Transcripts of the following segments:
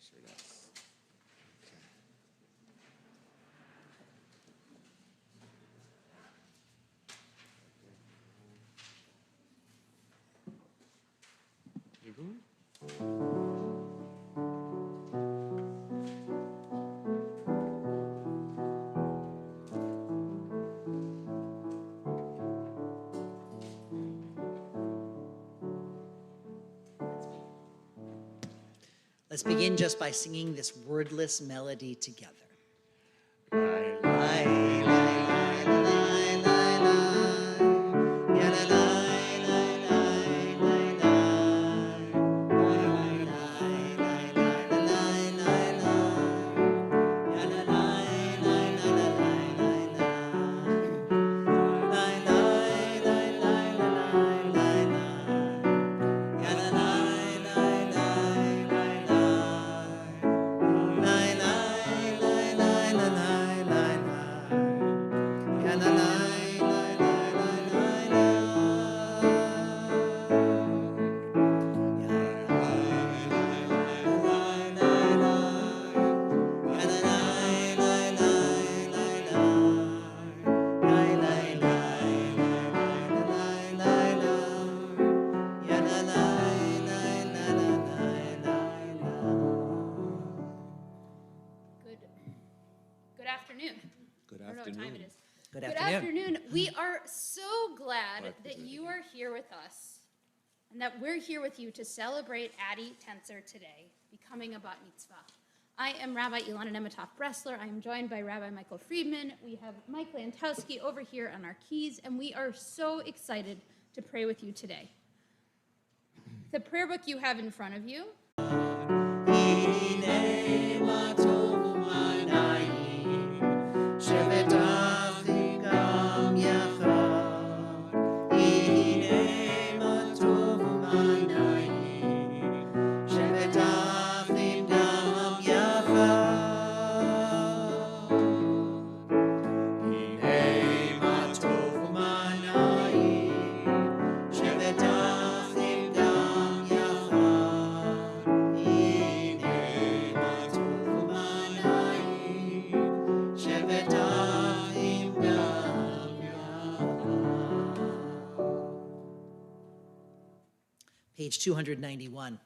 Sure does. Okay. You good? Let's begin just by singing this wordless melody together. Good afternoon. Good I don't know what time it is. Good Good afternoon. afternoon. We are so glad that you are here with us and that we're here with you to celebrate Addie Tenser today, becoming a bat mitzvah. I am Rabbi Ilana Nemetov-Bressler. I am joined by Rabbi Michael Friedman. We have Mike Lantowski over here on our keys, and we are so excited to pray with you today. The prayer book you have in front of you Page 291.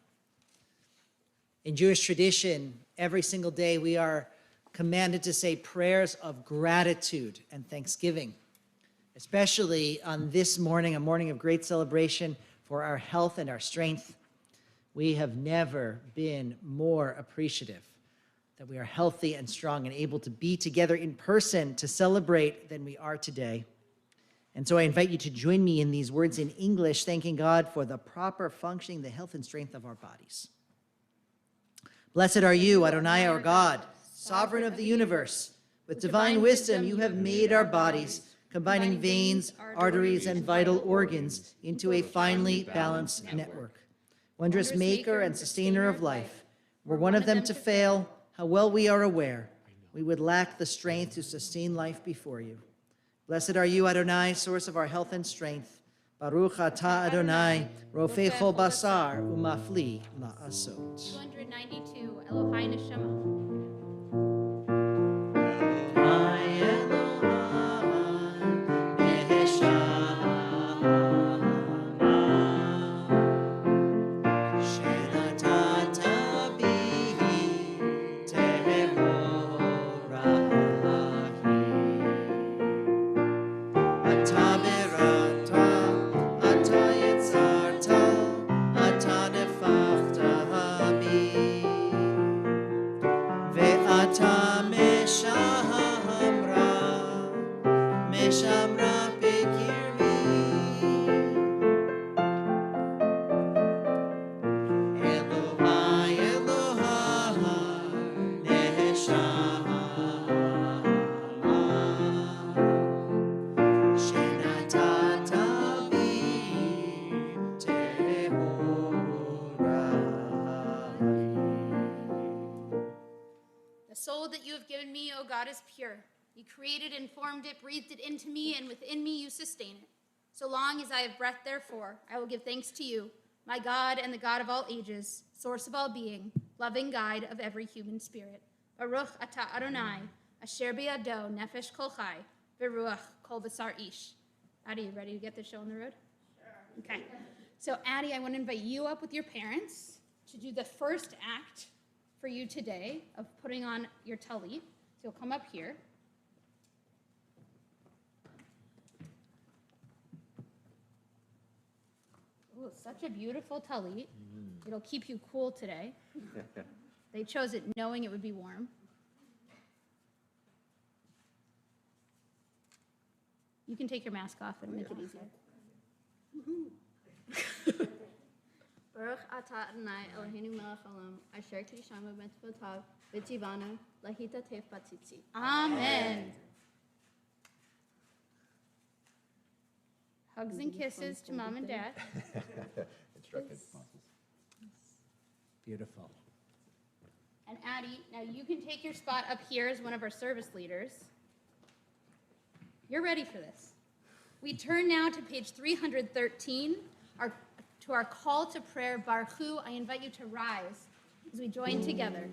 In Jewish tradition, every single day we are commanded to say prayers of gratitude and thanksgiving, especially on this morning, a morning of great celebration for our health and our strength. We have never been more appreciative that we are healthy and strong and able to be together in person to celebrate than we are today. And so I invite you to join me in these words in English, thanking God for the proper functioning, the health and strength of our bodies. Blessed are you, Adonai, our God, sovereign of the universe. With divine wisdom, you have made our bodies, combining veins, arteries, and vital organs into a finely balanced network. Wondrous maker and sustainer of life, were one of them to fail, how well we are aware, we would lack the strength to sustain life before you. Blessed are you, Adonai, source of our health and strength. Baruch atah Adonai, rofei chol basar umafli la'asot. 292, Elohai Neshama. The soul that you have given me, O God, is pure. You created and formed it, breathed it into me, and within me you sustain it. So long as I have breath, therefore, I will give thanks to you, my God and the God of all ages, source of all being, loving guide of every human spirit. Baruch atah Adonai, asher bi'ado nefesh kol chai, v'ruach kol basar ish. Addie, you ready to get the show on the road? Sure. Okay. So Addie, I want to invite you up with your parents to do the first act for you today of putting on your talit. So you'll come up here. Ooh, such a beautiful talit. It'll keep you cool today. They chose it knowing it would be warm. You can take your mask off and make it easier. Baruch atah Adonai Eloheinu melech haolam, asher kiddushanu b'mitzvotav v'tzivanu lahitatef batzitzi. Amen. Hugs and kisses to mom and dad. Instructed responses. Beautiful. And Addie, now you can take your spot up here as one of our service leaders. You're ready for this. We turn now to page 313, to our call to prayer, Baruchu. I invite you to rise as we join together.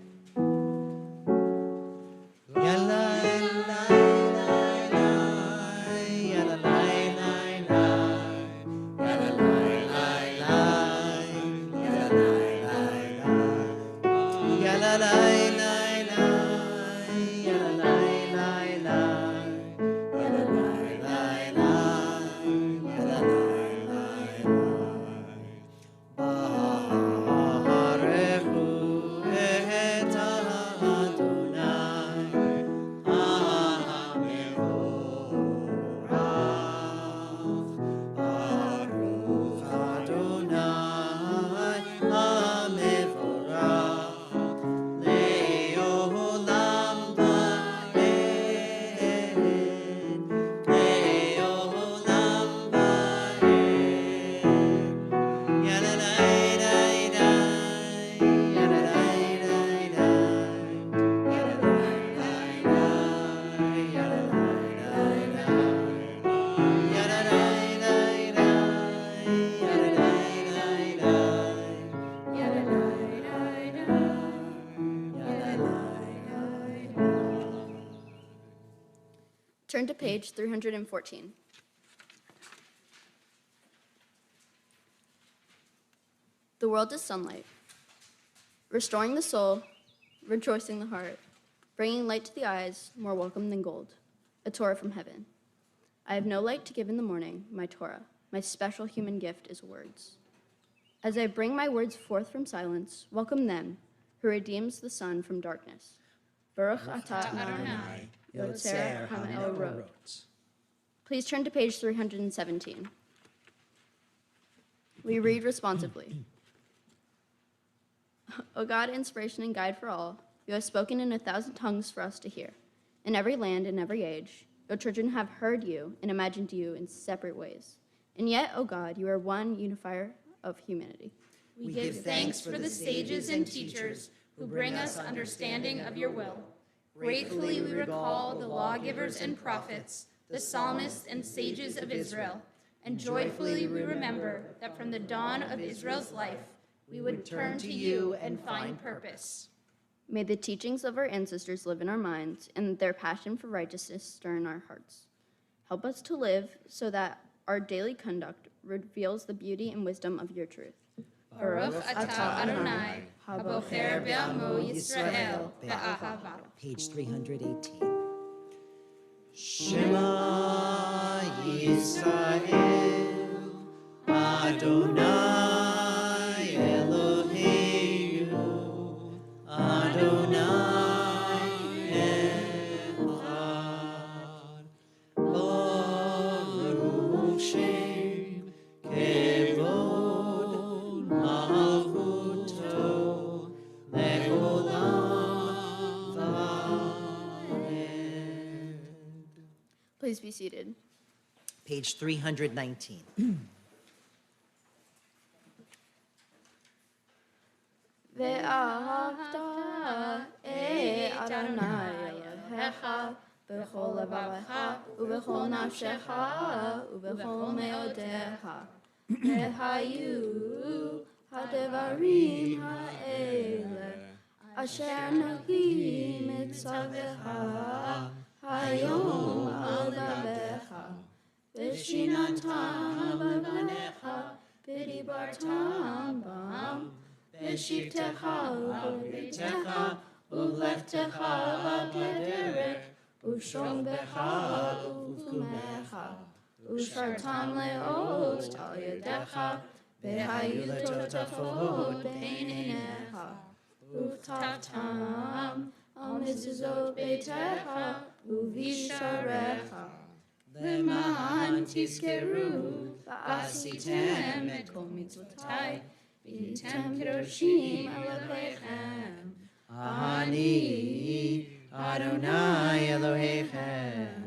Turn to page 314. The world is sunlight, restoring the soul, rejoicing the heart, bringing light to the eyes, more welcome than gold, a Torah from heaven. I have no light to give in the morning, my Torah, my special human gift is words. As I bring my words forth from silence, welcome them, who redeems the sun from darkness. Baruch atah Adonai, Yotzer HaMe'orot. Please turn to page 317. We read responsively. O God, inspiration and guide for all, you have spoken in 1,000 tongues for us to hear. In every land and every age, your children have heard you and imagined you in separate ways. And yet, O God, you are one unifier of humanity. We give thanks for the sages and teachers who bring us understanding of your will. Gratefully we recall the lawgivers and prophets, the psalmists and sages of Israel, and joyfully we remember that from the dawn of Israel's life, we would turn to you and find purpose. May the teachings of our ancestors live in our minds, and their passion for righteousness stir in our hearts. Help us to live so that our daily conduct reveals the beauty and wisdom of your truth. Baruch atah Adonai, habocher be'amo Yisrael be'ahava. Page 318. Shema Yisrael, Adonai Eloheinu, Adonai Echad. Baruch Shem Kevod Malchuto Le'olam Va'ed. Please be seated. Page 319. Ve'ahavta et Adonai Elohecha b'chol levavecha u'b'chol nafshecha u'b'chol me'odecha. Ve'hayu hadevarim ha'ele Asher Anohi Mitzavecha Hayom Al Babecha Vishinantam Bavanecha Vidibartam Bam Vishivtecha Uvitecha Uvlechtecha Bederek Ushombecha Uvumecha Ushartam Leot Al Yadecha Behayutot Beininecha Uvtaftam Al Mizuzot Beitecha Uvisharecha Leman Tiskeru Va'asitem Et Kol Mitzvotai V'hitem Kedoshim Elohechem Ani Adonai Elohechem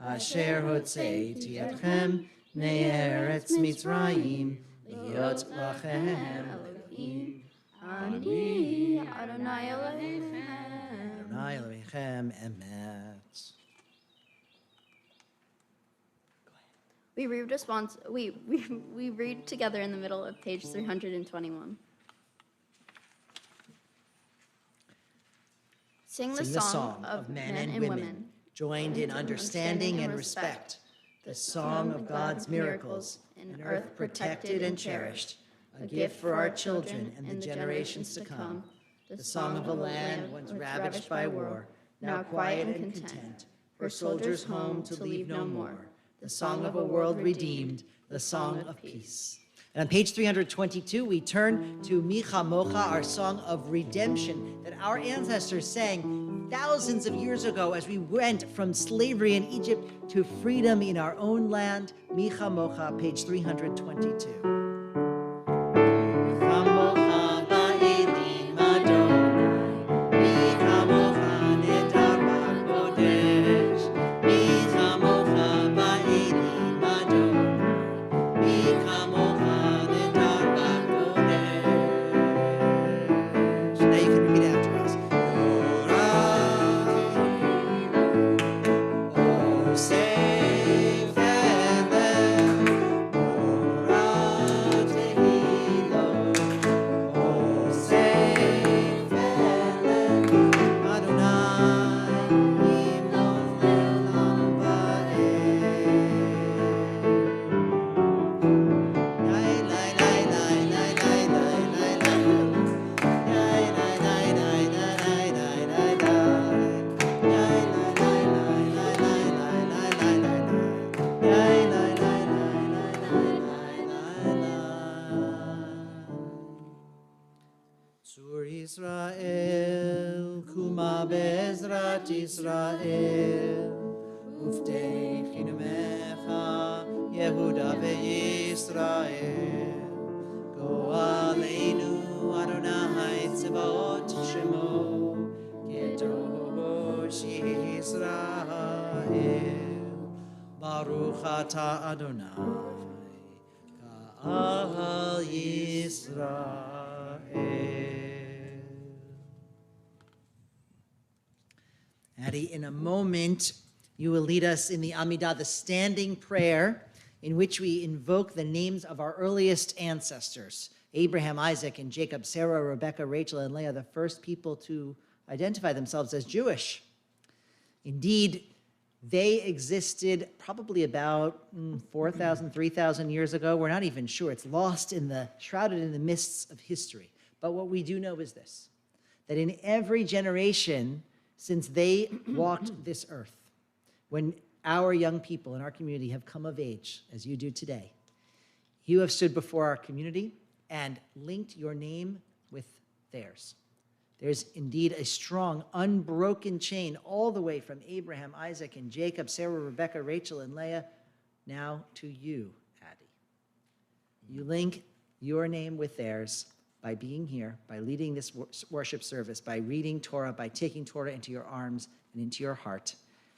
Asher Hotzeiti Etchem Me'eretz Mitzrayim Liot Lachem Elohim Ani Adonai Elohechem. Adonai Elohechem Emet. We read together in the middle of page 321. Sing the song of men and women, joined in understanding and respect, the song of God's miracles, an earth protected and cherished, a gift for our children and the generations to come, the song of a land once ravaged by war, now quiet and content, for soldiers home to leave no more, the song of a world redeemed, the song of peace. And on page 322, we turn to Micha Mocha, our song of redemption that our ancestors sang thousands of years ago as we went from slavery in Egypt to freedom in our own land. Micha Mocha, page 322. Israel, Kuma Bezrat Israel, Uftei Chinumecha, Yehuda veYisrael, Go'aleinu Adonai Tzevaot Shemo, Kedosh Yisrael, Baruch Ata Adonai, Ka'al Yisrael. Addie, in a moment, you will lead us in the Amidah, the standing prayer, in which we invoke the names of our earliest ancestors, Abraham, Isaac, and Jacob, Sarah, Rebecca, Rachel, and Leah, the first people to identify themselves as Jewish. Indeed, they existed probably about 4,000, 3,000 years ago. We're not even sure. It's shrouded in the mists of history. But what we do know is this, that in every generation since they walked this earth, when our young people in our community have come of age, as you do today, you have stood before our community and linked your name with theirs. There's indeed a strong, unbroken chain all the way from Abraham, Isaac, and Jacob, Sarah, Rebecca, Rachel, and Leah, now to you, Addie. You link your name with theirs by being here, by leading this worship service, by reading Torah, by taking Torah into your arms and into your heart.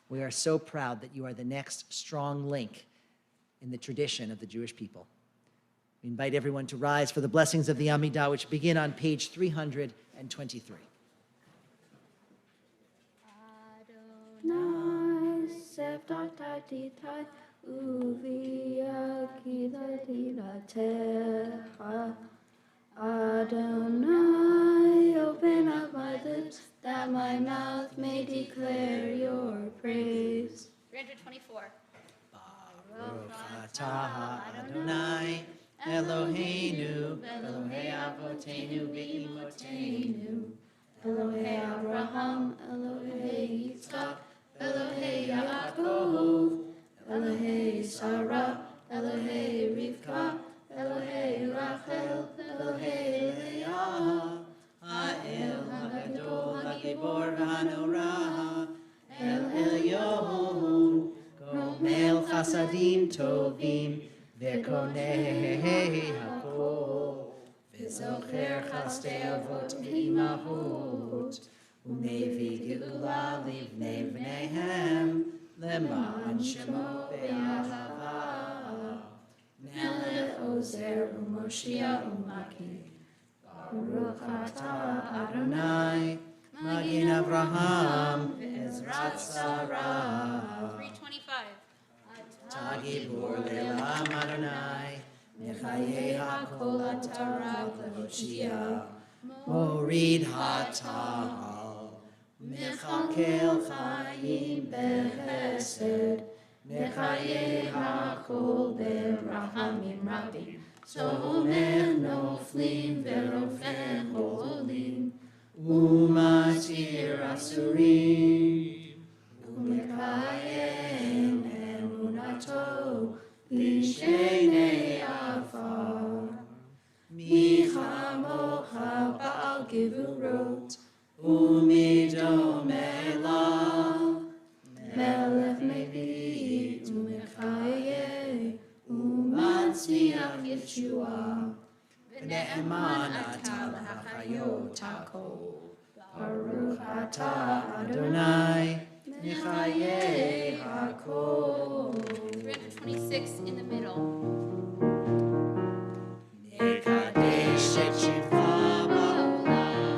We are so proud that you are the next strong link in the tradition of the Jewish people. We invite everyone to rise for the blessings of the Amidah, which begin on page 323. Adonai sevdatatitai uviakidatilatecha. Adonai, open up my lips. my mouth may declare your praise. 324. Baruch atah Adonai Eloheinu, Elohei Avotenu v'Imotenu, Elohei Abraham, Elohei Yitzchak, Elohei Yaakov, Elohei Sarah, Elohei Rivka, Elohei Rachel, Elohei Leah, Ha'el Hagadol Hagibor V'Hanorah, El Elyon, Gomel Chasadim Tovim, V'Konei Hakol, V'Zocher Chasdei Avot V'Imahot, U'Mevi Gilula Livnei V'neihem, Leman Shemo Be'ahava, Melech Ozer U'Moshia U'Maki, Baruch atah Adonai, Magin Avraham, Ezrat Sarah. 325. Tagibur le'lam Adonai, Mechayei hakol atarak le'hoshia, Morid hatahal, Mechakel chayim behesed, Mechayei hakol berachamim rabim, Somer noflim verofen holim, Umatir asurim, Umekayem emunato b'shenei afar. Michamocha ba'al gevurot umidome lav, Melech mevi umekayeh umatziach Yeshua, V'ne'eman atah l'hachayot hakol. Baruch atah Adonai, Mechayei hakol. 326 in the middle. Mekadesh et shivcha ba'olam,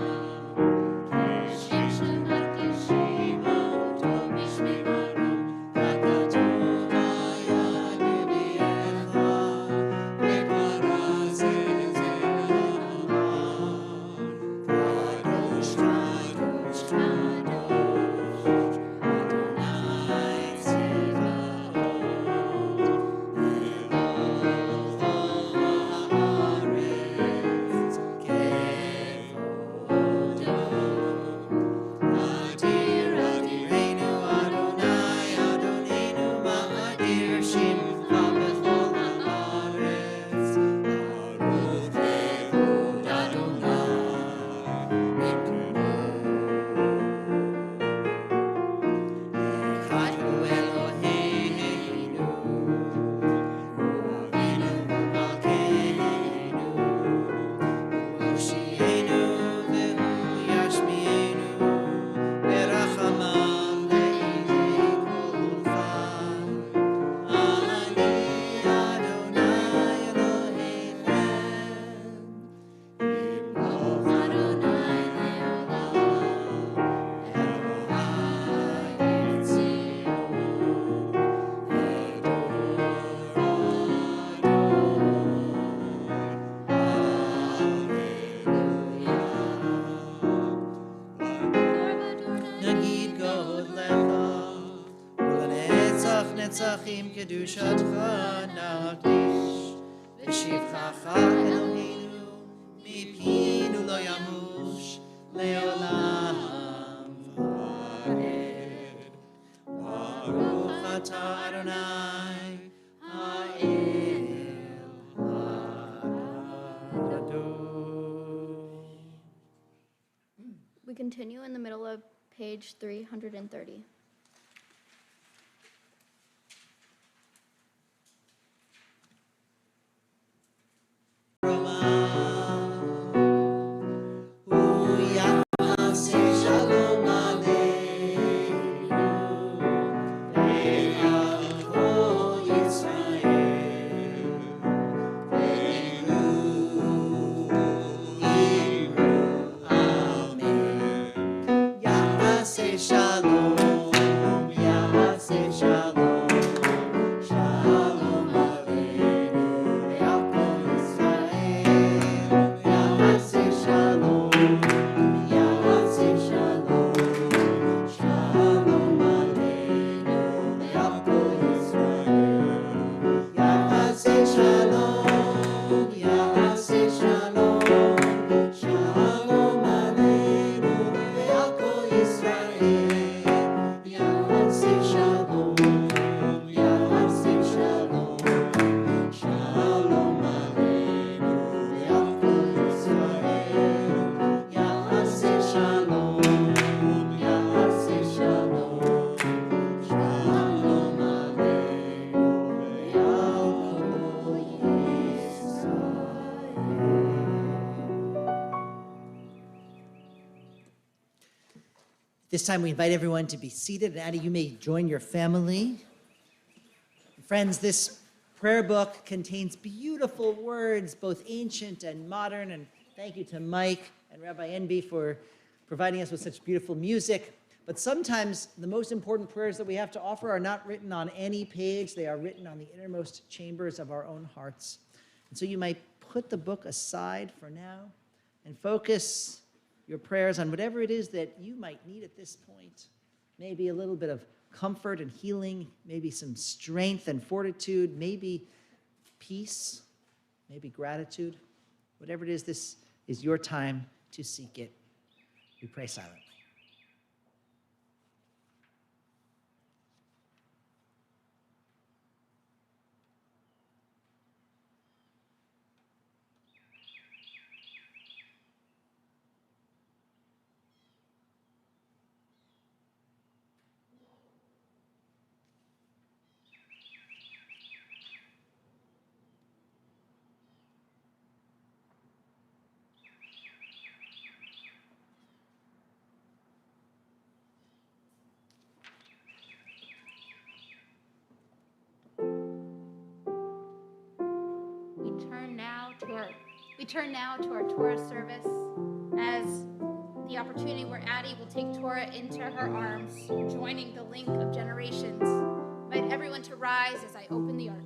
Kishem shemat yeshivot u'mishmerorim, Kakatuv hayad b'yecha, Mekarazeh ze'amar, Kadosh kadosh kadosh, Adonai tzvaot, Eloh ha'aretz, kevodo. Adir adirenu Adonai, Adonenu ma'adir shimcha b'chol ha'aretz, Baruch v'ehud Adonai, Echad hu Eloheinu, Avinu malkeinu, Moshienu ve'hu yashmienu, berachamav le'ilei kol ufai. Ani Adonai Elohechem, Yimloch Adonai le'olam, Elohai Tzion, Vedor Hallelujah. Nagid godlecha, ulenetzach netzachim kedushatcha naqdish, v'shivchacha Eloheinu, mipinu lo yamush, leolam v'aed. Baruch atah Adonai, ha'el ha'adon. We continue in the middle of page 330. Shalom, Yahaseh Shalom, Shalom Aleinu, Ve'al Kol Yisrael, Yahaseh Shalom, Yahaseh Shalom, This time we invite everyone to be seated. And Addie, you may join your family. Friends, this prayer book contains beautiful words, both ancient and modern. And thank you to Mike and Rabbi Enby for providing us with such beautiful music. But sometimes the most important prayers that we have to offer are not written on any page. They are written on the innermost chambers of our own hearts. And so you might put the book aside for now and focus your prayers on whatever it is that you might need at this point. Maybe a little bit of comfort and healing, maybe some strength and fortitude, maybe peace, maybe gratitude. Whatever it is, this is your time to seek it. We pray silently. We turn now to our Torah service as the opportunity where Addie will take Torah into her arms, joining the link of generations. I invite everyone to rise as I open the ark.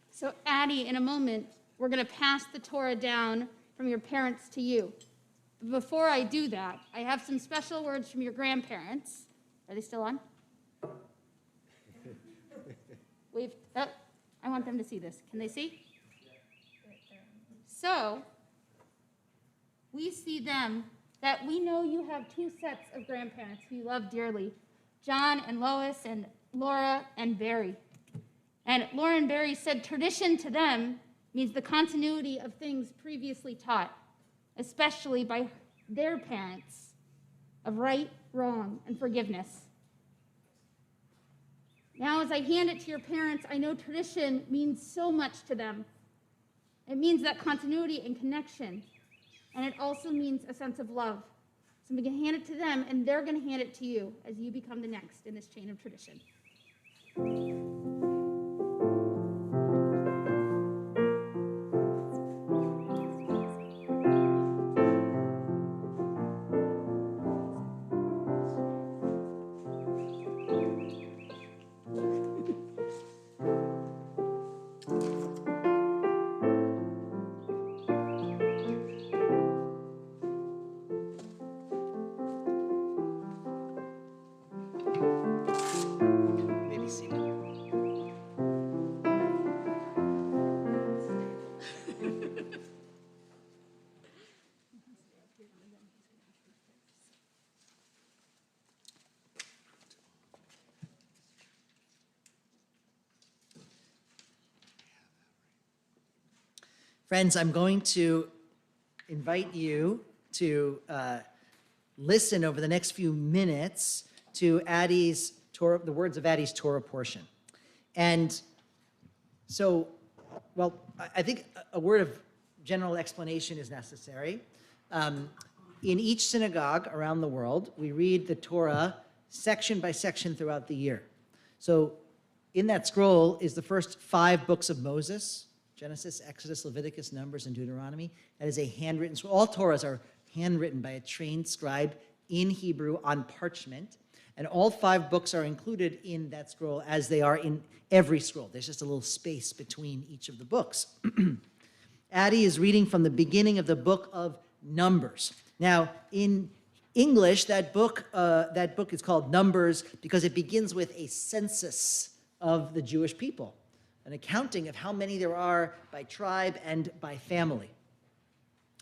So Addie, in a moment, we're going to pass the Torah down from your parents to you. But before I do that, I have some special words from your grandparents. Are they still on? I want them to see this. Can they see? So, we see them, that we know you have two sets of grandparents who you love dearly, John and Lois and Laura and Barry. And Laura and Barry said tradition to them means the continuity of things previously taught, especially by their parents, of right, wrong, and forgiveness. Now, as I hand it to your parents, I know tradition means so much to them. It means that continuity and connection, and it also means a sense of love. So we can hand it to them, and they're going to hand it to you as you become the next in this chain of tradition. Maybe seated. Friends, I'm going to invite you to listen over the next few minutes to Addie's Torah, the words of Addie's Torah portion. And so, well, I think a word of general explanation is necessary. In each synagogue around the world, we read the Torah section by section throughout the year. So in that scroll is the first 5 books of Moses: Genesis, Exodus, Leviticus, Numbers, and Deuteronomy. That is a handwritten scroll. All Torahs are handwritten by a trained scribe in Hebrew on parchment. And all 5 books are included in that scroll as they are in every scroll. There's just a little space between each of the books. Addie is reading from the beginning of the book of Numbers. Now, in English, that book is called Numbers because it begins with a census of the Jewish people, an accounting of how many there are by tribe and by family.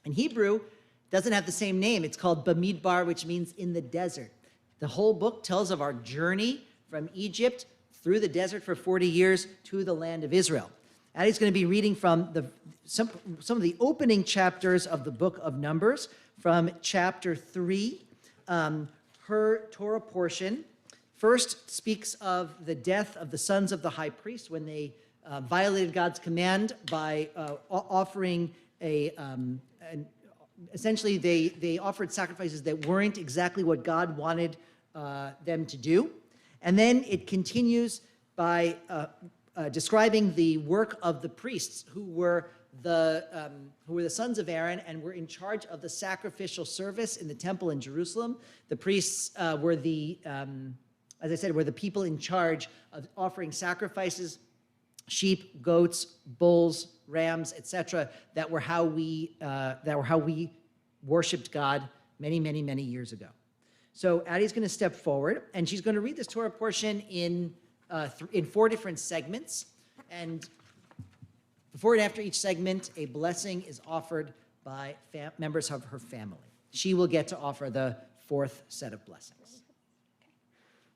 In Hebrew, it doesn't have the same name. It's called Bamidbar, which means in the desert. The whole book tells of our journey from Egypt through the desert for 40 years to the land of Israel. Addie's going to be reading from some of the opening chapters of the book of Numbers from chapter 3. Her Torah portion first speaks of the death of the sons of the high priest when they violated God's command by offering essentially they offered sacrifices that weren't exactly what God wanted them to do. And then it continues by describing the work of the priests who were the sons of Aaron and were in charge of the sacrificial service in the temple in Jerusalem. The priests were as I said, were the people in charge of offering sacrifices, sheep, goats, bulls, rams, etc. That were how we worshipped God many, many, many years ago. So Addie's going to step forward, and she's going to read this Torah portion in 4 different segments. And before and after each segment, a blessing is offered by members of her family. She will get to offer the 4th set of blessings.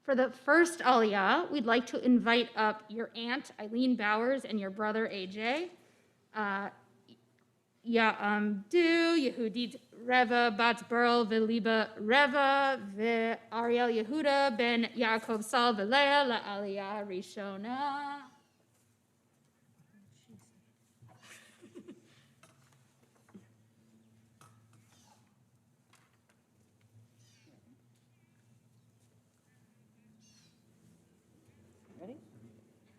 For the first Aliyah, we'd like to invite up your aunt, Eileen Bowers, and your brother, AJ. Ya'amdu, Yehudit Reva, Bat Burl, Veliba Reva, Ariel Yehuda, Ben Yaakov Sal, Velea, La Aliyah Rishona.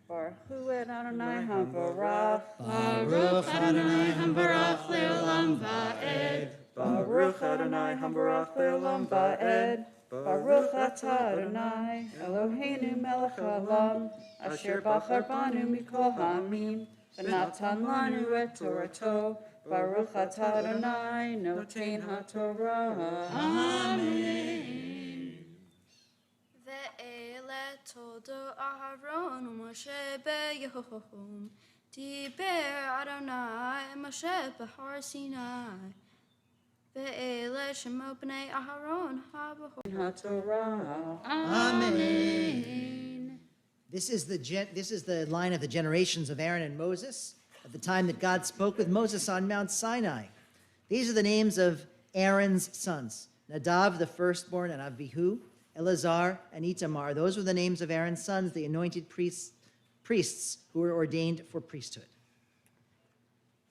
Baruch Hu Adonai Hamvarach. Baruch Adonai Hamvarach Le'olam Va'ed. Baruch Adonai Hamvarach Le'olam Va'ed. Baruch Atah Adonai Eloheinu Melech Haolam Asher Bachar Banu Mikol Ha'amim V'natan Lanu Et Torato. Baruch Atah Adonai Noten HaTorah. Amen. Ve'ele todo Aharon u'Moshe be'Yehom Diber Adonai Moshe b'Har Sinai Ve'ele Shemo b'nei Aharon ha'B'Hor HaTorah. Amen. This is the line of the generations of Aaron and Moses at the time that God spoke with Moses on Mount Sinai. These are the names of Aaron's sons: Nadav, the firstborn, and Avihu, Eleazar, and Itamar. Those were the names of Aaron's sons, the anointed priests who were ordained for priesthood.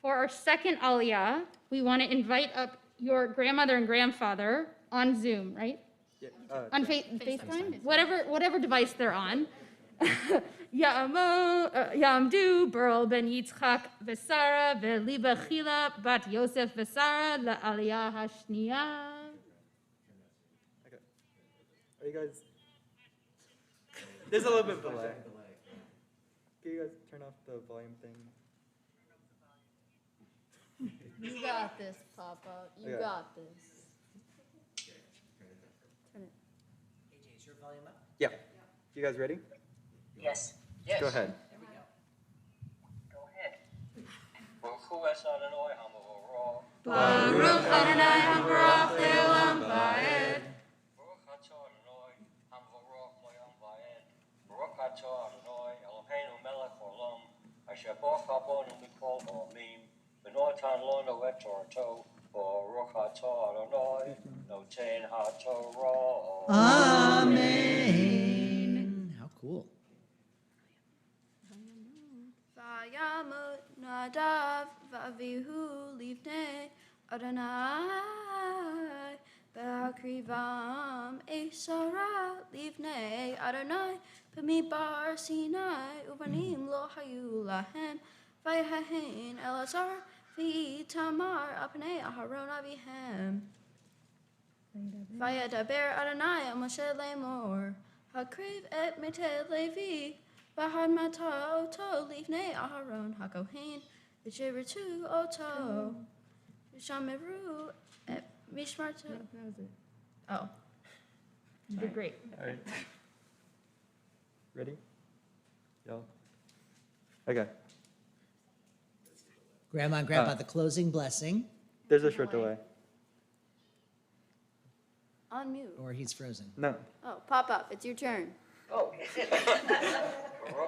For our second Aliyah, we want to invite up your grandmother and grandfather on Zoom, right? Yeah, On FaceTime? Whatever device they're on. Ya'amdu, Burl ben Yitzchak Vesara, Veliba Chila, Bat Yosef Vesara, La Aliyah Hashniya. Okay. Are you guys? There's a little bit of delay. Can you guys turn off the volume thing? You got this, Papa. You Okay. got this. Turn it. AJ, is your volume up? Yeah. You guys ready? Yes. Go ahead. Go ahead. Baruch Hu Adonai Hamvarach. Baruch Adonai Hamvarach Le'olam Va'ed. Baruch Atah Adonai Hamvarach Le'olam Va'ed. Baruch Atah Adonai Eloheinu Melech Haolam Asher Bachar Banu Mikol Ha'amim V'natan Lanu Et Torato. Baruch Atah Adonai Noten HaTorah. Amen. How cool. Vayamot Nadav v'Avihu livnei Adonai Ba'akrivam Esara livnei Adonai B'midbar Sinai Uvanim lo hayu lahem Vayahen Elazar v'Itamar apnei Aharon avihem Vayadaber Adonai el Moshe lemor Hakriv et Mete Levi V'had mata oto livnei Aharon hakohen v'shiritu oto v'shameru et mishmartu. Oh, You did great. All right. Ready? Y'all? Okay. Grandma and Grandpa, the closing blessing, There's a short delay. unmute. or he's frozen. No. Oh, pop up. It's your turn. Baruch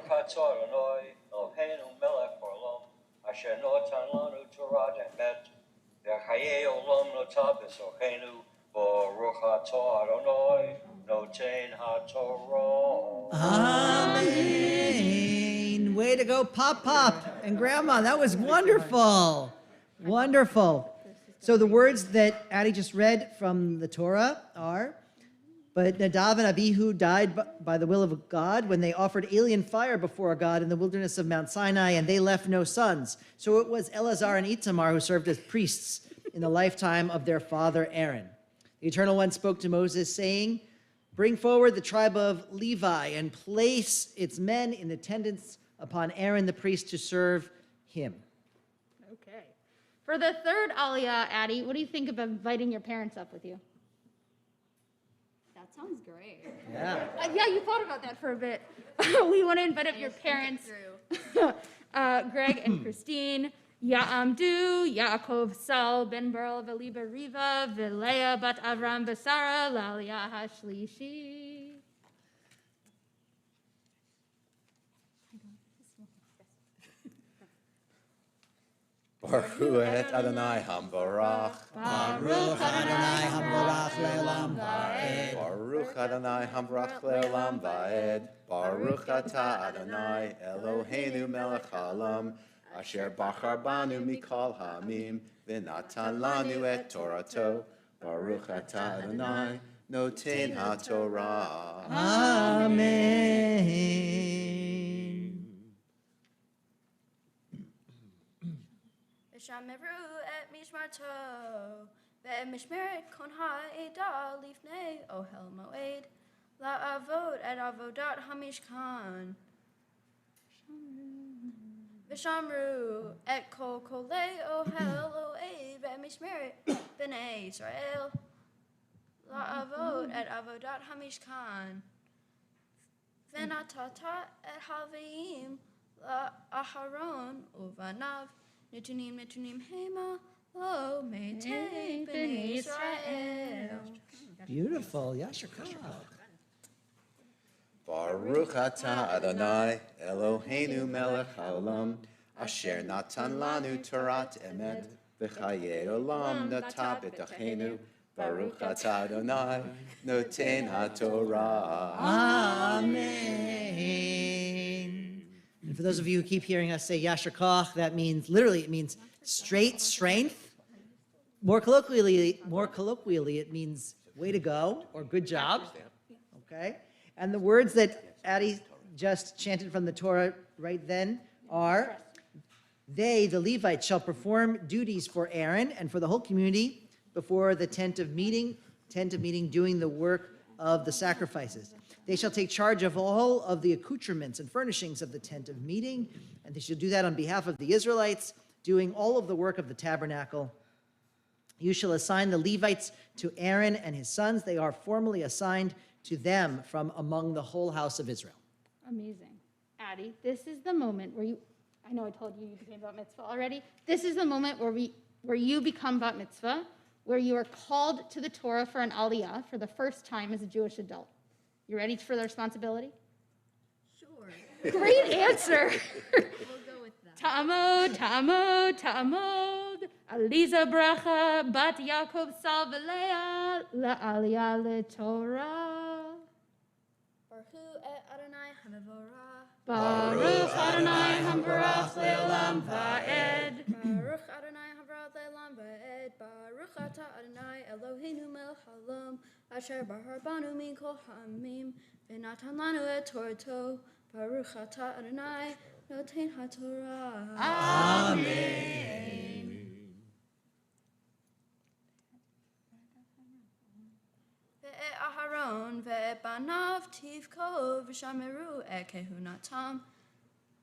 Atah Adonai Eloheinu Melech Haolam asher notan lanu Torah emet, v'chaye olam notah b'sochenu, baruch atah Adonai, noten haTorah. Amen. Way to go, Pop Pop and Grandma. That was wonderful. Wonderful. So the words that Addie just read from the Torah are, but Nadav and Abihu died by the will of God when they offered alien fire before God in the wilderness of Mount Sinai, and they left no sons. So it was Eleazar and Itamar who served as priests in the lifetime of their father Aaron. The Eternal One spoke to Moses, saying, bring forward the tribe of Levi and place its men in attendance upon Aaron the priest to serve him. Okay. For the third Aliyah, Addie, what do you think of inviting your parents up with you? That sounds great. Yeah. Yeah, you thought about that for a bit. We want to invite up your parents, Greg and Christine, Ya'amdu, Yaakov Sal, Ben Burl, Veliba Riva, Vilea Bat Avram Basara, Lalia Hashlishi. Baruch et Adonai Hambarach. Baruch Adonai Hambarach Le'olam Va'ed. Baruch Adonai Hambarach Le'olam Va'ed. Baruch atah Adonai Eloheinu melech haolam, asher bachar banu mikol ha'amim, v'natan lanu et Torato. Baruch atah Adonai noten haTorah. Amen. V'shameru et mishmarto, ve'mishmeret kon ha'eda lifnei ohel moed, la'avod et avodat hamishkan. V'shamru et kol kolei ohel oed ve'mishmeret b'nei Israel, la'avod et avodat hamishkan. V'natata et halveim la'aharon uvanav, Nitunim hema lo meitei b'nei Israel. Beautiful. Yasher Koach. Baruch atah Adonai Eloheinu melech haolam, asher natan lanu Torat emet, v'chaye olam natah b'tachenu. Baruch atah Adonai noten haTorah. Amen. And for those of you who keep hearing us say Yasher Koach, that means, literally, it means straight strength. More colloquially, it means way to go or good job. Okay? And the words that Addie just chanted from the Torah right then are, they, the Levites, shall perform duties for Aaron and for the whole community before the tent of meeting, doing the work of the sacrifices. They shall take charge of all of the accoutrements and furnishings of the tent of meeting, and they shall do that on behalf of the Israelites, doing all of the work of the tabernacle. You shall assign the Levites to Aaron and his sons. They are formally assigned to them from among the whole house of Israel. Amazing. Addie, this is the moment where I know I told you became bat mitzvah already. This is the moment where you become bat mitzvah, where you are called to the Torah for an aliyah for the first time as a Jewish adult. You ready for the responsibility? Sure, Great answer. we'll go with that. Ta'amod. Aliza bracha bat Yaakov sal v'leah la'aliyah leTorah. Baruch et Adonai hamavorah. Baruch Adonai hambarach le'olam va'ed. Baruch Adonai havarach le'olam va'ed. Baruch atah Adonai Eloheinu melech haolam, asher bahar banu mikol ha'amim, v'natan lanu et Torato. Baruch atah Adonai noten haTorah. Amen. Ve'et Aharon ve'et banav tivko v'shameru et kehunatam,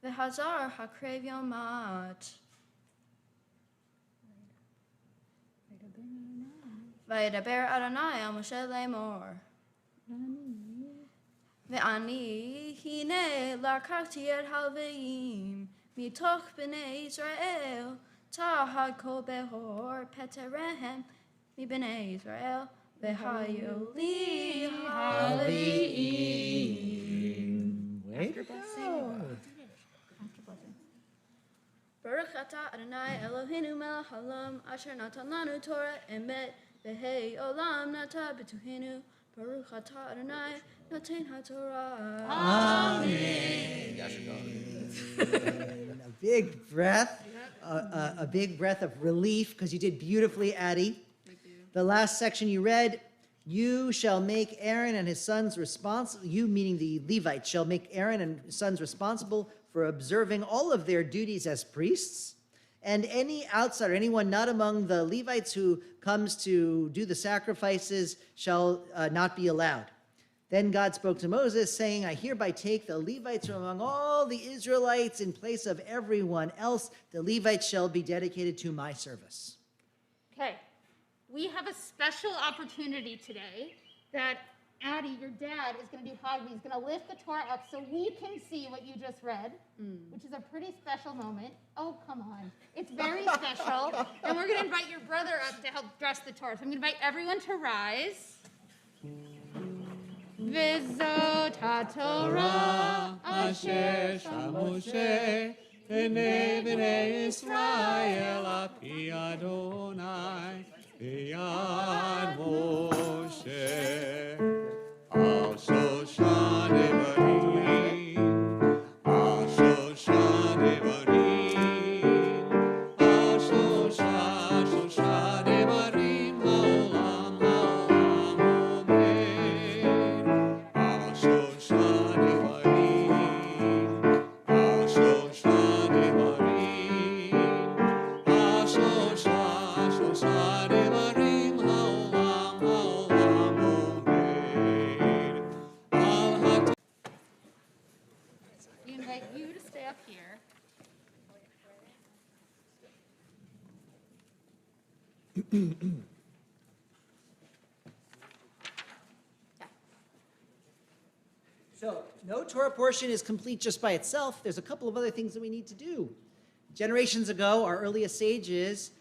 ve'hazar hakrev yomat. V'yedaber Adonai al Moshe lemor. Ve'ani hine lakachti et halveim mitoch b'nei Israel tahad kol behor peterehem mi b'nei Israel ve'hayu li halveim. Way to go. Baruch atah Adonai Eloheinu melech haolam asher natan lanu Torah emet v'hei olam nata b'tuhenu. Baruch atah Adonai noten haTorah. A big breath, a big breath of relief, because you did beautifully, Addie. Thank you. The last section you read, you shall make Aaron and his sons responsible, you meaning the Levites, shall make Aaron and his sons responsible for observing all of their duties as priests. And any outsider, anyone not among the Levites who comes to do the sacrifices shall not be allowed. Then God spoke to Moses, saying, I hereby take the Levites from among all the Israelites in place of everyone else. The Levites shall be dedicated to my service. Okay, we have a special opportunity today that Addie, your dad, is going to do Hagbi. He's going to lift the Torah up so we can see what you just read, which is a pretty special moment. Oh, come on. It's very special. And we're going to invite your brother up to help dress the Torah. So I'm going to invite everyone to rise. V'zot HaTorah asher sham Moshe B'nei b'nei Yisrael api Adonai b'yad Moshe al Shoshan Devarim al Shoshan Devarim al Shoshan Devarim ha'olam omer al Shoshan Devarim al Shoshan Devarim al Shoshan Devarim ha'olam omer al We invite you to stay up here. So, no Torah portion is complete just by itself. There's a couple of other things that we need to do. Generations ago, our earliest sages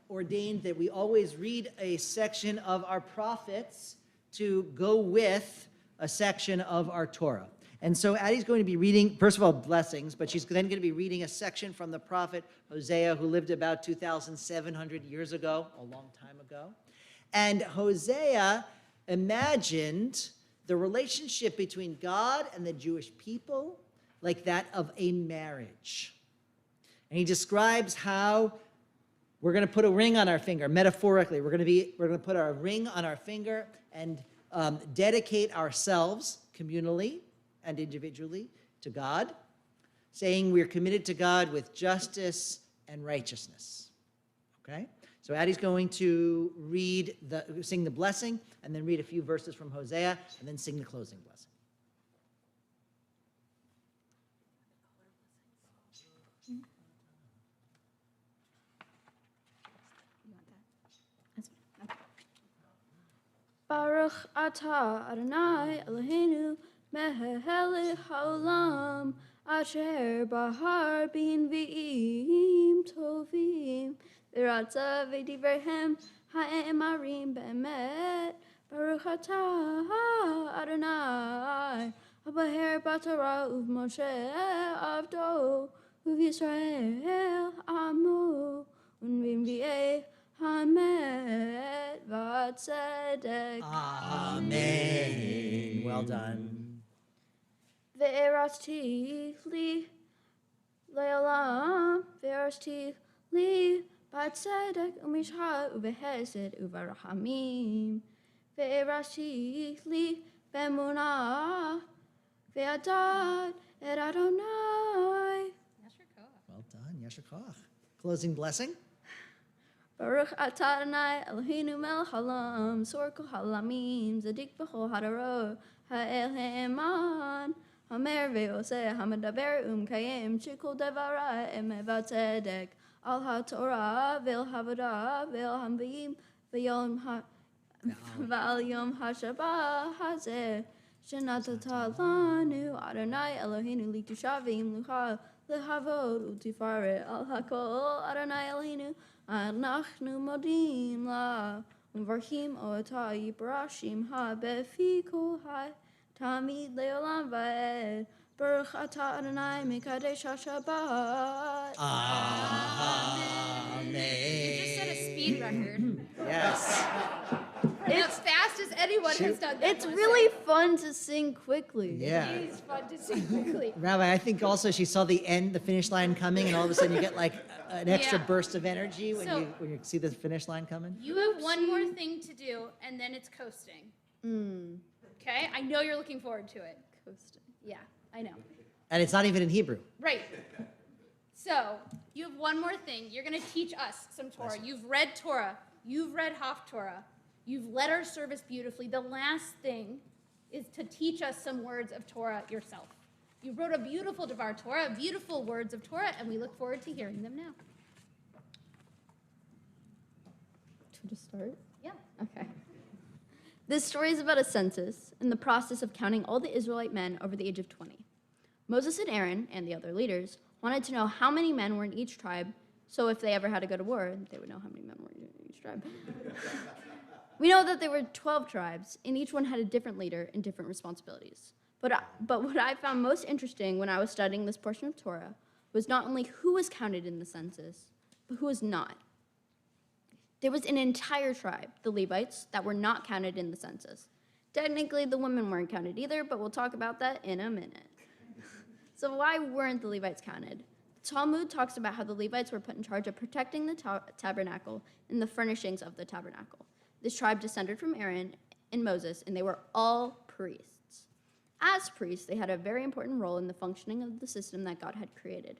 ordained that we always read a section of our prophets to go with a section of our Torah. And so Addie's going to be reading, first of all, blessings, but she's then going to be reading a section from the prophet Hosea, who lived about 2,700 years ago, a long time ago. And Hosea imagined the relationship between God and the Jewish people like that of a marriage. And he describes how we're going to put a ring on our finger, metaphorically. We're going to put our ring on our finger and dedicate ourselves communally and individually to God, saying we're committed to God with justice and righteousness. Okay? So Addie's going to sing the blessing, and then read a few verses from Hosea, and then sing the closing blessing. Baruch atah Adonai Eloheinu melech haolam asher bahar bin v'im tovim v'ratza v'divrei ha'emarim be'emet. Baruch atah Adonai habaher b'torah u'v'Moshe avdo u'v'Yisrael amo u'v'nvi'ei Hamed v'tzedek. Amen. Well done. Ve'erasti li le'olam, ve'erasti li b'tzedek u'mishcha u'v'hesed u'v'rahamim. Ve'erasti li b'emunah, ve'adat et Adonai. Well done. Yasher koach. Closing blessing. Baruch atah Adonai Eloheinu melech haolam, sor kol halamim, zadik b'chol hadarot, ha'el ha'eman, hamer ve'oseh, ha'medaber u'mkayem, shekol devara emet v'tzedek, al ha'torah ve'el ha'avodah ve'el ha'mvim ve'al yom ha'shabbat hazeh, shenatata lanu Adonai Eloheinu litushavim lucha lehavod u'tifaret al hakol Adonai Eloheinu. Anachnu modim la, umvarchim otah yibrashim ha befi kol hai, tamid leolam va'ed. Baruch atah Adonai Mekadesh HaShabbat. Amen. You just set a speed record. Yes. As fast as anyone has done that. It's really fun to sing quickly. Yeah. It's fun to see quickly. Rabbi, I think also she saw the finish line coming, and all of a sudden you get like an extra Yeah. burst of energy when So- you see the finish line coming. You have one more thing to do, and then it's coasting. Okay? I know you're looking forward to it. Coasting. Yeah, I know. And it's not even in Hebrew. Right. So, you have one more thing. You're going to teach us some Torah. You've read Torah. You've read Haftorah. You've led our service beautifully. The last thing is to teach us some words of Torah yourself. You wrote a beautiful Devar Torah, beautiful words of Torah, and we look forward to hearing them now. Should we start? Yeah. Okay. This story is about a census and the process of counting all the Israelite men over the age of 20. Moses and Aaron, and the other leaders, wanted to know how many men were in each tribe, so if they ever had to go to war, they would know how many men were in each tribe. We know that there were 12 tribes, and each one had a different leader and different responsibilities. But what I found most interesting when I was studying this portion of Torah was not only who was counted in the census, but who was not. There was an entire tribe, the Levites, that were not counted in the census. Technically, the women weren't counted either, but we'll talk about that in a minute. So why weren't the Levites counted? Talmud talks about how the Levites were put in charge of protecting the tabernacle and the furnishings of the tabernacle. This tribe descended from Aaron and Moses, and they were all priests. As priests, they had a very important role in the functioning of the system that God had created.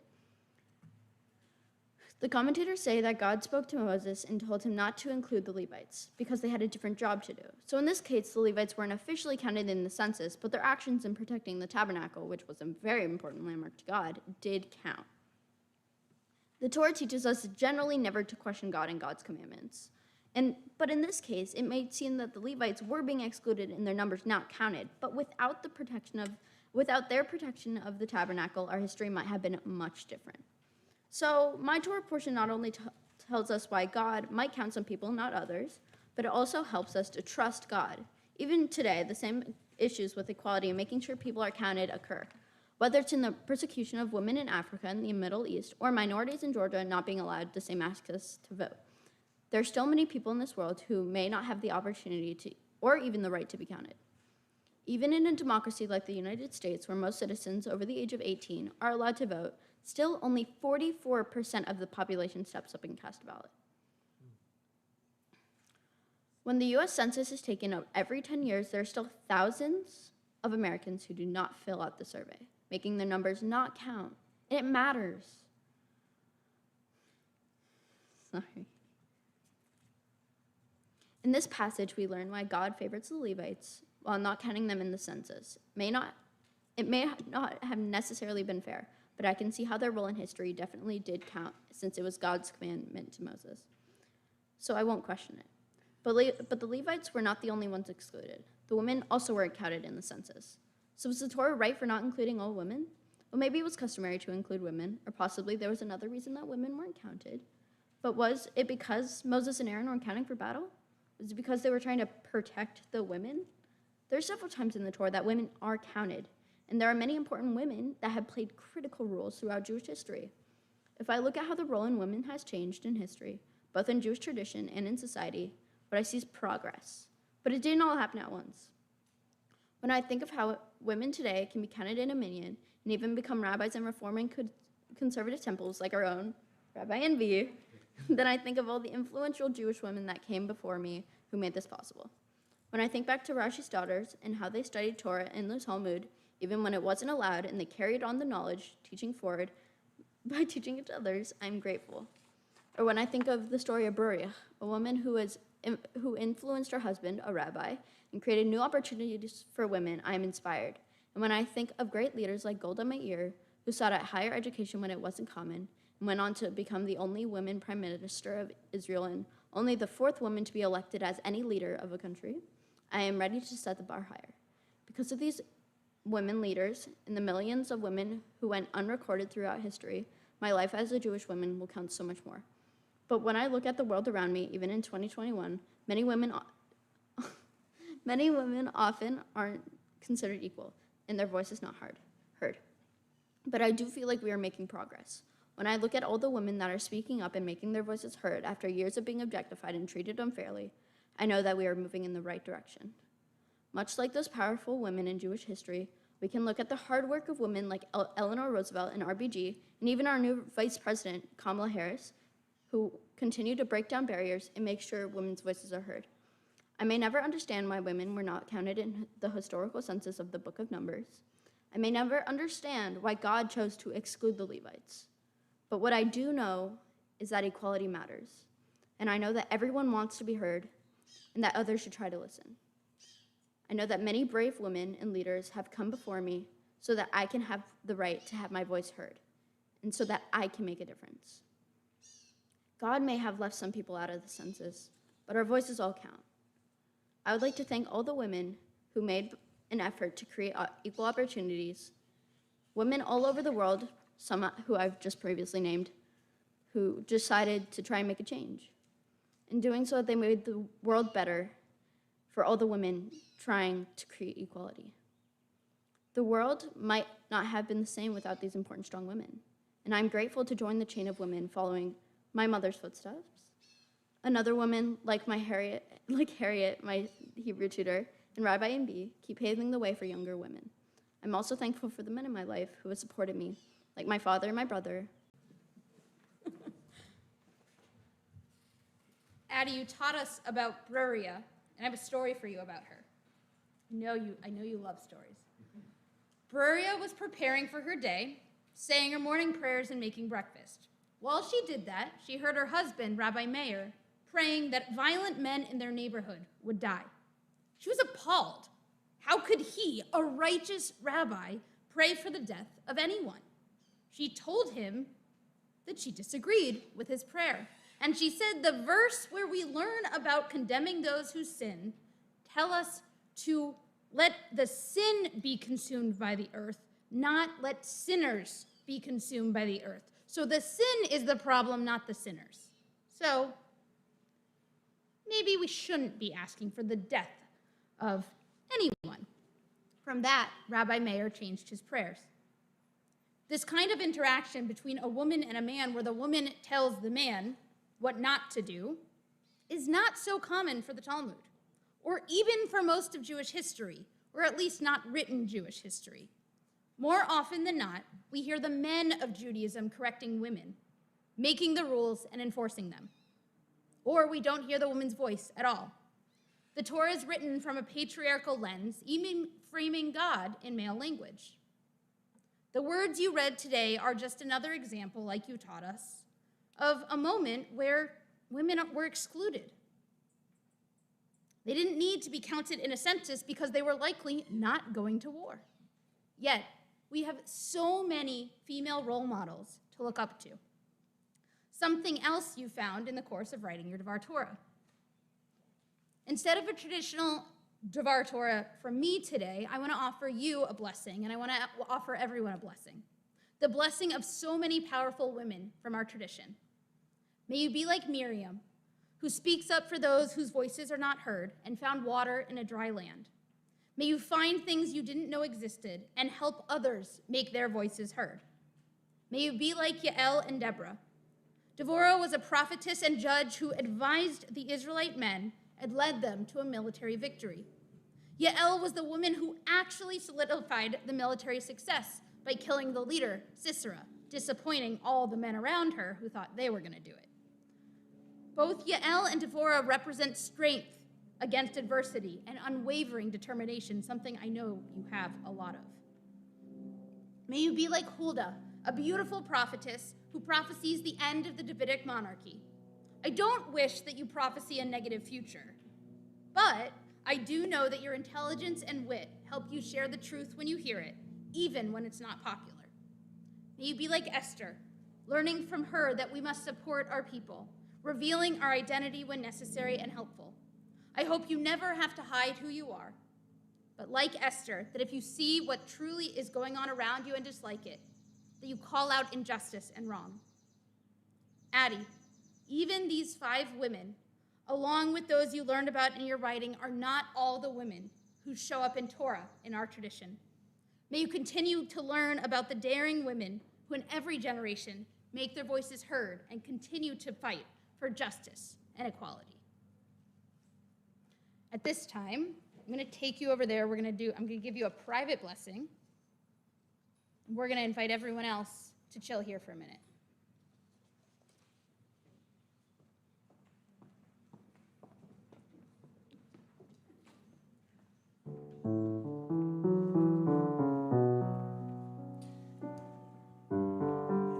The commentators say that God spoke to Moses and told him not to include the Levites because they had a different job to do. So in this case, the Levites weren't officially counted in the census, but their actions in protecting the tabernacle, which was a very important landmark to God, did count. The Torah teaches us generally never to question God and God's commandments. But in this case, it may seem that the Levites were being excluded and their numbers not counted, but without their protection of the tabernacle, our history might have been much different. So my Torah portion not only tells us why God might count some people, not others, but it also helps us to trust God. Even today, the same issues with equality and making sure people are counted occur, whether it's in the persecution of women in Africa and the Middle East, or minorities in Georgia not being allowed the same access to vote. There are still many people in this world who may not have the opportunity to, or even the right to be counted. Even in a democracy like the United States, where most citizens over the age of 18 are allowed to vote, still only 44% of the population steps up and cast a ballot. When the US Census is taken up every 10 years, there are still thousands of Americans who do not fill out the survey, making their numbers not count. And it matters. Sorry. In this passage, we learn why God favorites the Levites while not counting them in the census. It may not have necessarily been fair, but I can see how their role in history definitely did count, since it was God's commandment to Moses. So I won't question it. But the Levites were not the only ones excluded. The women also weren't counted in the census. So was the Torah right for not including all women? Well, maybe it was customary to include women, or possibly there was another reason that women weren't counted. But was it because Moses and Aaron weren't counting for battle? Was it because they were trying to protect the women? There are several times in the Torah that women are counted, and there are many important women that have played critical roles throughout Jewish history. If I look at how the role in women has changed in history, both in Jewish tradition and in society, what I see is progress. But it didn't all happen at once. When I think of how women today can be counted in a minyan and even become rabbis and reforming conservative temples like our own, Rabbi Envy, then I think of all the influential Jewish women that came before me who made this possible. When I think back to Rashi's daughters and how they studied Torah in the Talmud, even when it wasn't allowed, and they carried on the knowledge, teaching forward by teaching it to others, I'm grateful. Or when I think of the story of Beruch, a woman who influenced her husband, a rabbi, and created new opportunities for women, I am inspired. And when I think of great leaders like Golda Meir, who sought out higher education when it wasn't common, and went on to become the only woman prime minister of Israel and only the 4th woman to be elected as any leader of a country, I am ready to set the bar higher. Because of these women leaders and the millions of women who went unrecorded throughout history, my life as a Jewish woman will count so much more. But when I look at the world around me, even in 2021, many women often aren't considered equal, and their voice is not heard. heard. But I do feel like we are making progress. When I look at all the women that are speaking up and making their voices heard after years of being objectified and treated unfairly, I know that we are moving in the right direction. Much like those powerful women in Jewish history, we can look at the hard work of women like Eleanor Roosevelt and RBG, and even our new Vice President, Kamala Harris, who continue to break down barriers and make sure women's voices are heard. I may never understand why women were not counted in the historical census of the Book of Numbers. I may never understand why God chose to exclude the Levites. But what I do know is that equality matters. And I know that everyone wants to be heard and that others should try to listen. I know that many brave women and leaders have come before me so that I can have the right to have my voice heard and so that I can make a difference. God may have left some people out of the census, but our voices all count. I would like to thank all the women who made an effort to create equal opportunities, women all over the world, some who I've just previously named, who decided to try and make a change. In doing so, they made the world better for all the women trying to create equality. The world might not have been the same without these important, strong women, and I'm grateful to join the chain of women following my mother's footsteps. Another woman like Harriet, my Hebrew tutor, and Rabbi MB keep paving the way for younger women. I'm also thankful for the men in my life who have supported me, like my father and my brother. Addie, you taught us about Bruria, and I have a story for you about her. I know you love stories. Bruria was preparing for her day, saying her morning prayers and making breakfast. While she did that, she heard her husband, Rabbi Meir, praying that violent men in their neighborhood would die. She was appalled. How could he, a righteous rabbi, pray for the death of anyone? She told him that she disagreed with his prayer. And she said the verse where we learn about condemning those who sin tell us to let the sin be consumed by the earth, not let sinners be consumed by the earth. So the sin is the problem, not the sinners. So maybe we shouldn't be asking for the death of anyone. From that, Rabbi Meir changed his prayers. This kind of interaction between a woman and a man where the woman tells the man what not to do is not so common for the Talmud, or even for most of Jewish history, or at least not written Jewish history. More often than not, we hear the men of Judaism correcting women, making the rules and enforcing them. Or we don't hear the woman's voice at all. The Torah is written from a patriarchal lens, even framing God in male language. The words you read today are just another example, like you taught us, of a moment where women were excluded. They didn't need to be counted in a census because they were likely not going to war. Yet, we have so many female role models to look up to. Something else you found in the course of writing your Devar Torah. Instead of a traditional Devar Torah from me today, I want to offer you a blessing, and I want to offer everyone a blessing. The blessing of so many powerful women from our tradition. May you be like Miriam, who speaks up for those whose voices are not heard and found water in a dry land. May you find things you didn't know existed and help others make their voices heard. May you be like Yael and Deborah. Devorah was a prophetess and judge who advised the Israelite men and led them to a military victory. Yael was the woman who actually solidified the military success by killing the leader, Sisera, disappointing all the men around her who thought they were going to do it. Both Yael and Devorah represent strength against adversity and unwavering determination, something I know you have a lot of. May you be like Huldah, a beautiful prophetess who prophesies the end of the Davidic monarchy. I don't wish that you prophesy a negative future, but I do know that your intelligence and wit help you share the truth when you hear it, even when it's not popular. May you be like Esther, learning from her that we must support our people, revealing our identity when necessary and helpful. I hope you never have to hide who you are, but like Esther, that if you see what truly is going on around you and dislike it, that you call out injustice and wrong. Addie, even these 5 women, along with those you learned about in your writing, are not all the women who show up in Torah in our tradition. May you continue to learn about the daring women who in every generation make their voices heard and continue to fight for justice and equality. At this time, I'm going to take you over there. I'm going to give you a private blessing. We're going to invite everyone else to chill here for a minute.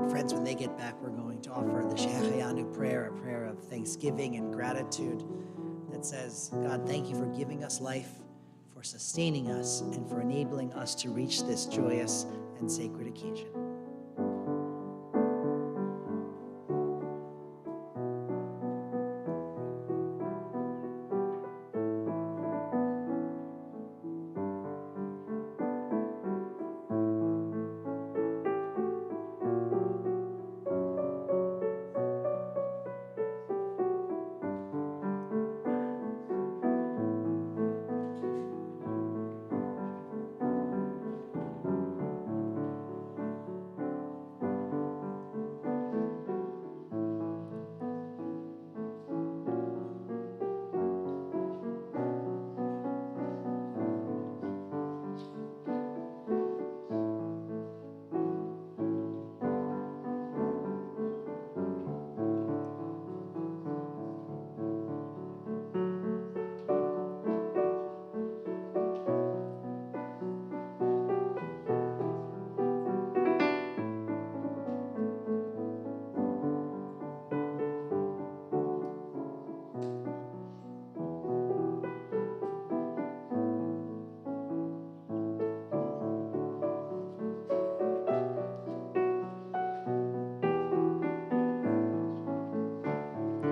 Friends, when they get back, we're going to offer the Shehecheyanu prayer, a prayer of thanksgiving and gratitude that says, God, thank you for giving us life, for sustaining us, and for enabling us to reach this joyous and sacred occasion.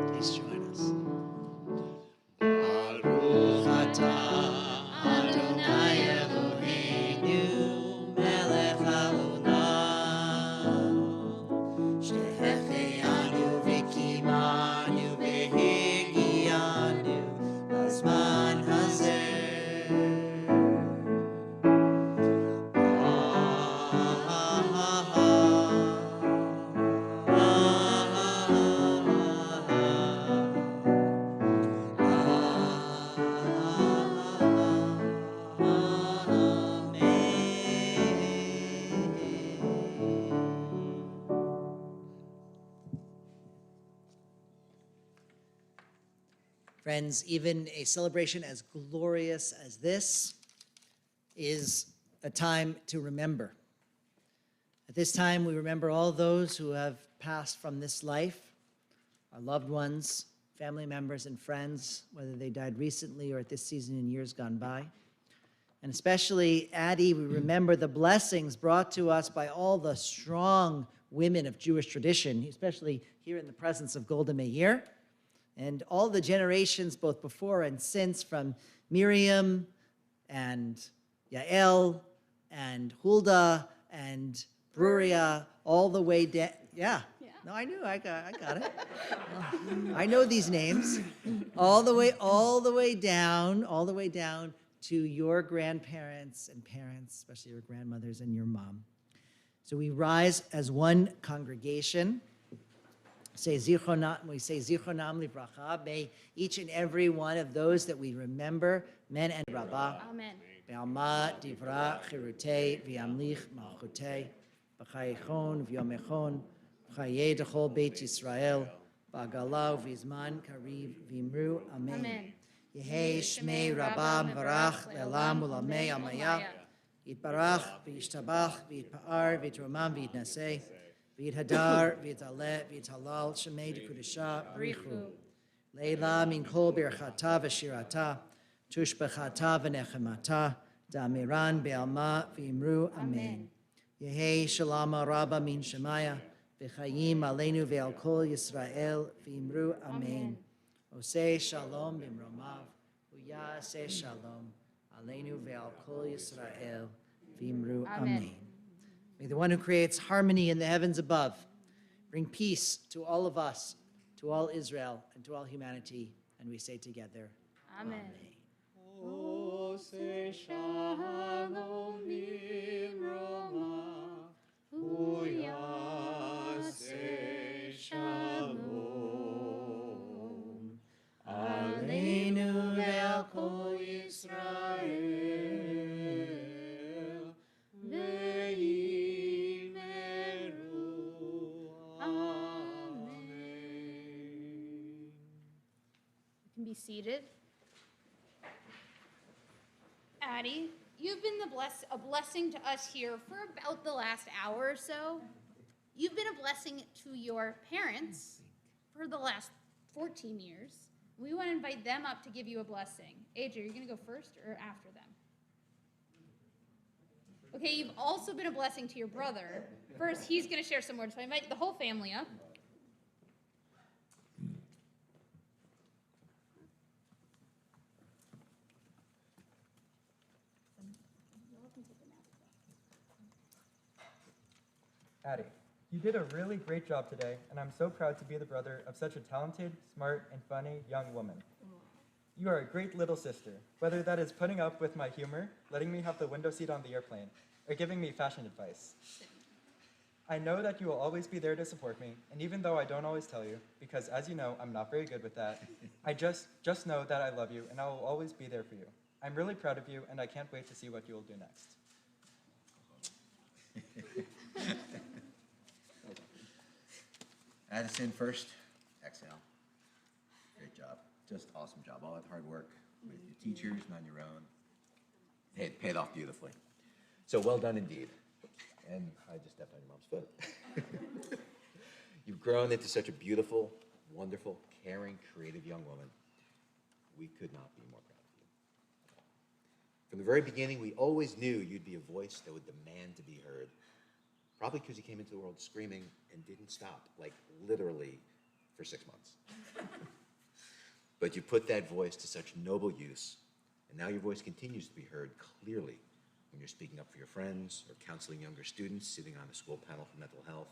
Please join us. Baruch atah Adonai Eloheinu melech haolam shehecheyanu v'kimanu v'higiyanu b'zman hazeh. Friends, even a celebration as glorious as this is a time to remember. At this time, we remember all those who have passed from this life, our loved ones, family members, and friends, whether they died recently or at this season in years gone by. And especially Addie, we remember the blessings brought to us by all the strong women of Jewish tradition, especially here in the presence of Golda Meir, and all the generations, both before and since, from Miriam and Yael and Hulda and Bruria, all the way down. Yeah. No, I knew. I got it. I know these names. All the way down to your grandparents and parents, especially your grandmothers and your mom. So we rise as one congregation. We say Zichronam Livracha. May each and every one of those that we remember, men and Rabbah, Amen. Be'alma divra chirutei v'yamlich malchutei b'chayichon v'yomechon b'chayei dechol Beit Yisrael b'agala v'izman kariv v'imru Amen. Amen. Yehei shmei Rabbah mevarach le'olam u'lamei amaya yitbarach v'yishtabach v'yitpa'ar v'yitromam v'yitnaseh v'yithadar v'yitaleh v'yithalal shemei dekudesha b'richu leila min kol birchata v'shirata tushbechata v'nechemata da'amiran be'alma v'imru Amen. Yehei shalama rabba min shemaya v'chayim aleinu ve'al kol Yisrael v'imru Amen. Oseh shalom b'mromav uyaseh shalom aleinu ve'al kol Yisrael v'imru Amen. May the one who creates harmony in the heavens above bring peace to all of us, to all Israel, and to all humanity. And we say together, Amen. Oh, Yose Shalom Bimroma, Uyase Shalom. Aleinu ve'al kol Yisrael, ve'imeru. Amen. You can be seated. Addie, you've been a blessing to us here for about the last hour or so. You've been a blessing to your parents for the last 14 years. We want to invite them up to give you a blessing. AJ, are you going to go first or after them? Okay, you've also been a blessing to your brother. First, he's going to share some words. So I invite the whole family up. Addie, you did a really great job today, and I'm so proud to be the brother of such a talented, smart, and funny young woman. You are a great little sister, whether that is putting up with my humor, letting me have the window seat on the airplane, or giving me fashion advice. I know that you will always be there to support me, and even though I don't always tell you, because as you know, I'm not very good with that, I just know that I love you, and I will always be there for you. I'm really proud of you, and I can't wait to see what you will do next. Addison first, exhale. Great job, just awesome job. All that hard work with your teachers and on your own. Hey, it paid off beautifully. So well done indeed. And I just stepped on your mom's foot. You've grown into such a beautiful, wonderful, caring, creative young woman. We could not be more proud of you. From the very beginning, we always knew you'd be a voice that would demand to be heard. Probably because you came into the world screaming and didn't stop, like literally for 6 months. But you put that voice to such noble use, and now your voice continues to be heard clearly when you're speaking up for your friends, or counseling younger students, sitting on the school panel for mental health,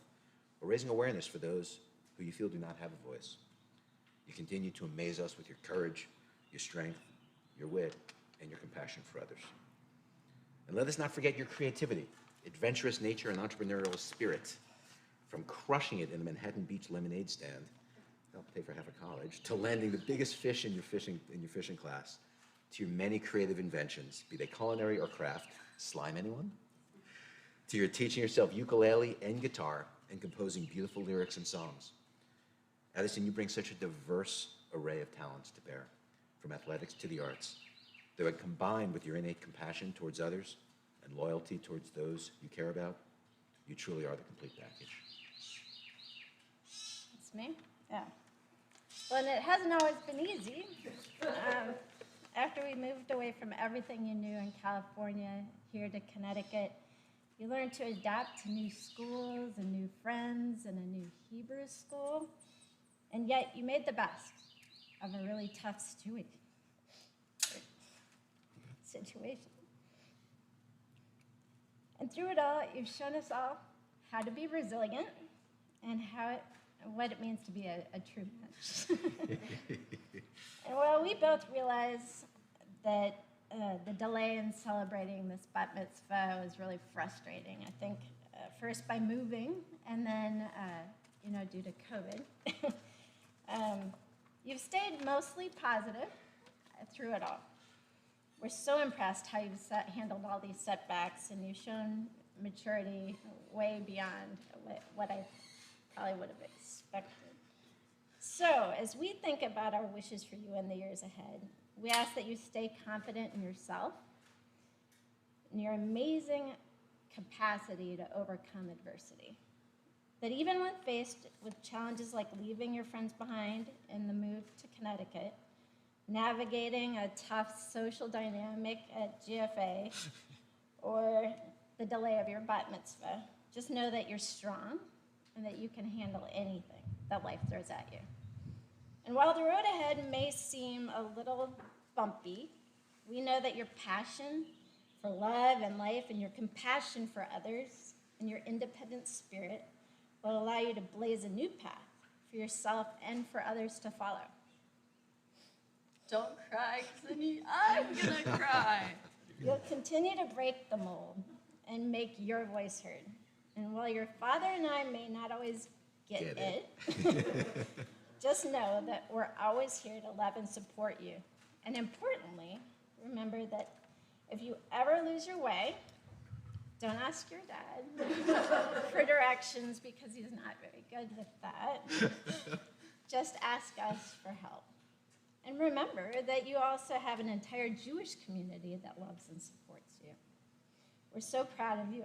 or raising awareness for those who you feel do not have a voice. You continue to amaze us with your courage, your strength, your wit, and your compassion for others. And let us not forget your creativity, adventurous nature, and entrepreneurial spirit. From crushing it in the Manhattan Beach lemonade stand, helped pay for half a college, to landing the biggest fish in your fishing class, to your many creative inventions, be they culinary or craft. Slime anyone? To your teaching yourself ukulele and guitar and composing beautiful lyrics and songs. Addison, you bring such a diverse array of talents to bear, from athletics to the arts, that when combined with your innate compassion towards others and loyalty towards those you care about, you truly are the complete package. It's me? Yeah. Well, and it hasn't always been easy. After we moved away from everything you knew in California here to Connecticut, you learned to adapt to new schools and new friends and a new Hebrew school, and yet you made the best of a really tough situation. And through it all, you've shown us all how to be resilient and what it means to be a true match. And while we both realize that the delay in celebrating this bat mitzvah was really frustrating, I think first by moving and then due to COVID, you've stayed mostly positive through it all. We're so impressed how you've handled all these setbacks, and you've shown maturity way beyond what I probably would have expected. So, as we think about our wishes for you in the years ahead, we ask that you stay confident in yourself and your amazing capacity to overcome adversity. That even when faced with challenges like leaving your friends behind in the move to Connecticut, navigating a tough social dynamic at GFA, or the delay of your bat mitzvah, just know that you're strong and that you can handle anything that life throws at you. And while the road ahead may seem a little bumpy, we know that your passion for love and life and your compassion for others and your independent spirit will allow you to blaze a new path for yourself and for others to follow. Don't cry, because I'm gonna cry. You'll continue to break the mold and make your voice heard. And while your father and I may not always get it, just know that we're always here to love and support you. And importantly, remember that if you ever lose your way, don't ask your dad for directions because he's not very good with that. Just ask us for help. And remember that you also have an entire Jewish community that loves and supports you. We're so proud of you,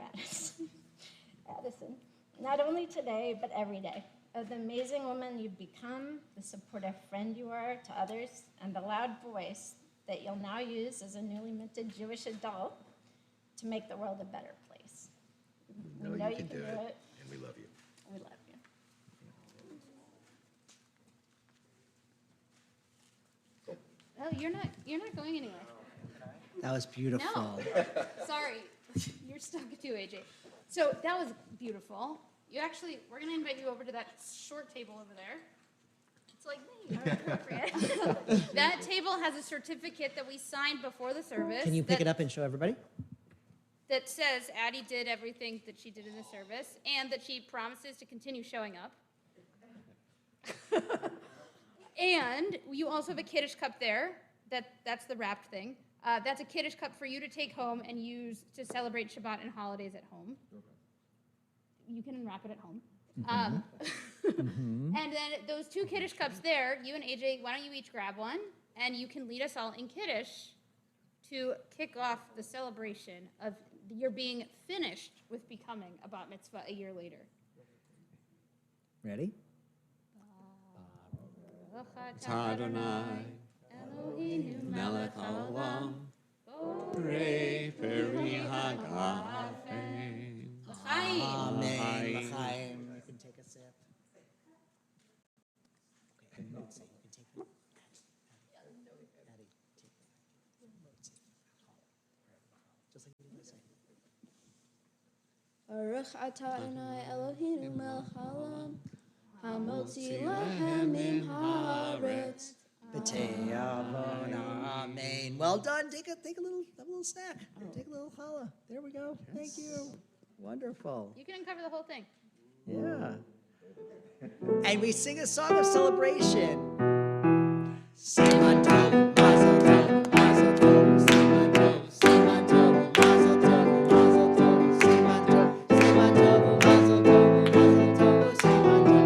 Addison, not only today, but every day, of the amazing woman you've become, the supportive friend you are to others, and the loud voice that you'll now use as a newly minted Jewish adult to make the world a better place. We know you can do it. And we love you. We love you. Oh, you're not going anywhere. That was beautiful. No, sorry, you're stuck too, AJ. So that was beautiful. We're gonna invite you over to that short table over there. It's like me, I'm appropriate. That table has a certificate that we signed before the service. Can you pick it up and show everybody? That says Addie did everything that she did in the service and that she promises to continue showing up. And you also have a Kiddush cup there. That's the wrapped thing. That's a Kiddush cup for you to take home and use to celebrate Shabbat and holidays at home. You can unwrap it at home. And then those two Kiddush cups there, you and AJ, why don't you each grab one? And you can lead us all in Kiddush to kick off the celebration of your being finished with becoming a bat mitzvah a year later. Ready? Adonai, Eloheinu melech haolam, borei peri hagafen. L'chaim. Amen. L'chaim. You can take a sip. Okay, Motzi, you can take it. Addie, take it. Motzi. Just like you say. Baruch atah Adonai Eloheinu melech haolam, hamotzi lahem min haaretz. B'tei avon, amen. Well done. Take a little snack. Take a little challah. There we go. Thank you. Wonderful. You can uncover the whole thing. Yeah. And we sing a song of celebration. Siman tov, mazel tov, mazel tov, siman tov, siman tov, mazel tov, mazel tov, siman tov, siman tov, mazel tov, mazel tov, siman tov.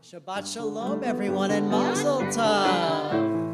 Shabbat shalom, everyone, and mazel tov.